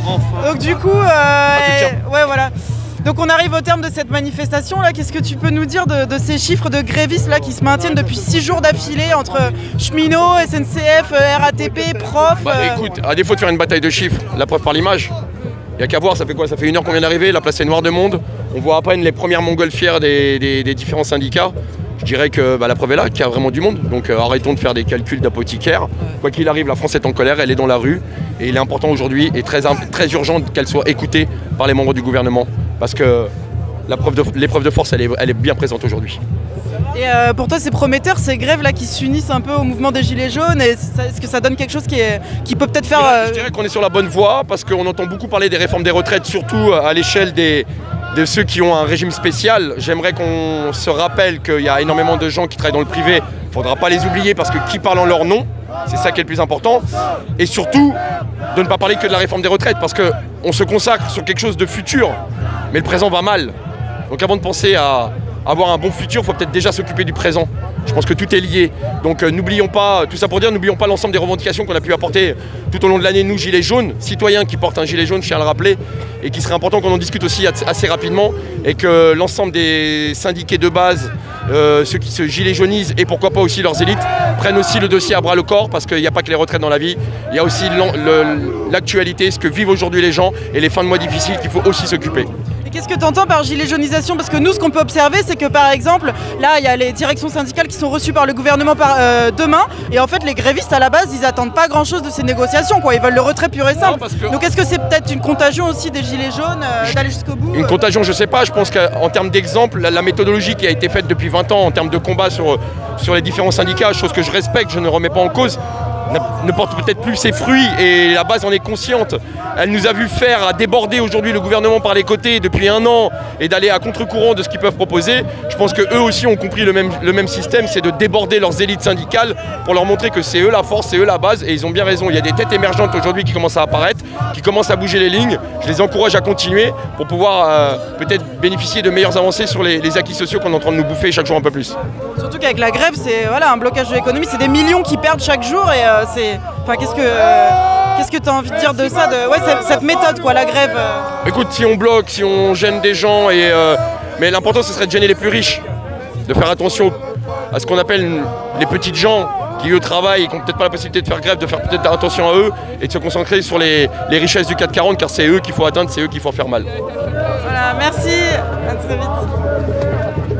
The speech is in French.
Enfin. Donc du coup, ouais voilà. Donc on arrive au terme de cette manifestation là. Qu'est-ce que tu peux nous dire de ces chiffres de grévistes là qui se maintiennent depuis 6 jours d'affilée entre cheminots, SNCF, RATP, profs Écoute, à défaut de faire une bataille de chiffres, la preuve par l'image. Il n'y a qu'à voir, ça fait quoi? Ça fait 1 heure qu'on vient d'arriver, la place est noire de monde. On voit à peine les premières montgolfières des différents syndicats. Je dirais que la preuve est là, qu'il y a vraiment du monde. Donc arrêtons de faire des calculs d'apothicaires. Quoi qu'il arrive, la France est en colère, elle est dans la rue. Et il est important aujourd'hui et très urgent qu'elle soit écoutée par les membres du gouvernement. Parce que l'épreuve de force, elle est bien présente aujourd'hui. Et pour toi, c'est prometteur ces grèves là qui s'unissent un peu au mouvement des Gilets jaunes. Est-ce que ça donne quelque chose qui peut peut-être faire... Je dirais qu'on est sur la bonne voie parce qu'on entend beaucoup parler des réformes des retraites, surtout à l'échelle de ceux qui ont un régime spécial. J'aimerais qu'on se rappelle qu'il y a énormément de gens qui travaillent dans le privé. Il ne faudra pas les oublier parce que qui parle en leur nom, c'est ça qui est le plus important. Et surtout, de ne pas parler que de la réforme des retraites parce qu'on se consacre sur quelque chose de futur, mais le présent va mal. Donc avant de penser à avoir un bon futur, il faut peut-être déjà s'occuper du présent. Je pense que tout est lié. Donc n'oublions pas, tout ça pour dire, n'oublions pas l'ensemble des revendications qu'on a pu apporter tout au long de l'année, nous, Gilets jaunes, citoyens qui portent un gilet jaune, je tiens à le rappeler, et qu'il serait important qu'on en discute aussi assez rapidement, et que l'ensemble des syndiqués de base, ceux qui se gilet jaunisent, et pourquoi pas aussi leurs élites, prennent aussi le dossier à bras le corps, parce qu'il n'y a pas que les retraites dans la vie, il y a aussi l'actualité, ce que vivent aujourd'hui les gens, et les fins de mois difficiles qu'il faut aussi s'occuper. Qu'est-ce que tu entends par gilet jaunisation? Parce que nous, ce qu'on peut observer, c'est que par exemple, là, il y a les directions syndicales qui sont reçues par le gouvernement demain. Et en fait, les grévistes, à la base, ils attendent pas grand-chose de ces négociations, quoi. Ils veulent le retrait pur et simple. Donc est-ce que c'est peut-être une contagion aussi des gilets jaunes d'aller jusqu'au bout? Une contagion, je sais pas. Je pense qu'en termes d'exemple, la méthodologie qui a été faite depuis 20 ans en termes de combat sur les différents syndicats, chose que je respecte, je ne remets pas en cause, ne porte peut-être plus ses fruits et la base en est consciente. Elle nous a vu faire à déborder aujourd'hui le gouvernement par les côtés depuis 1 an et d'aller à contre-courant de ce qu'ils peuvent proposer. Je pense qu'eux aussi ont compris le même système, c'est de déborder leurs élites syndicales pour leur montrer que c'est eux la force, c'est eux la base et ils ont bien raison. Il y a des têtes émergentes aujourd'hui qui commencent à apparaître, qui commencent à bouger les lignes. Je les encourage à continuer pour pouvoir peut-être bénéficier de meilleures avancées sur les acquis sociaux qu'on est en train de nous bouffer chaque jour un peu plus. Surtout qu'avec la grève, c'est un blocage de l'économie, c'est des millions qui perdent chaque jour et qu'est-ce que tu as envie de dire de ça, cette méthode, quoi, la grève Écoute, si on bloque, si on gêne des gens, mais l'important ce serait de gêner les plus riches, de faire attention à ce qu'on appelle les petites gens qui eux travaillent et qui n'ont peut-être pas la possibilité de faire grève, de faire peut-être attention à eux et de se concentrer sur les richesses du 440 car c'est eux qu'il faut atteindre, c'est eux qu'il faut faire mal. Voilà, merci, à très vite.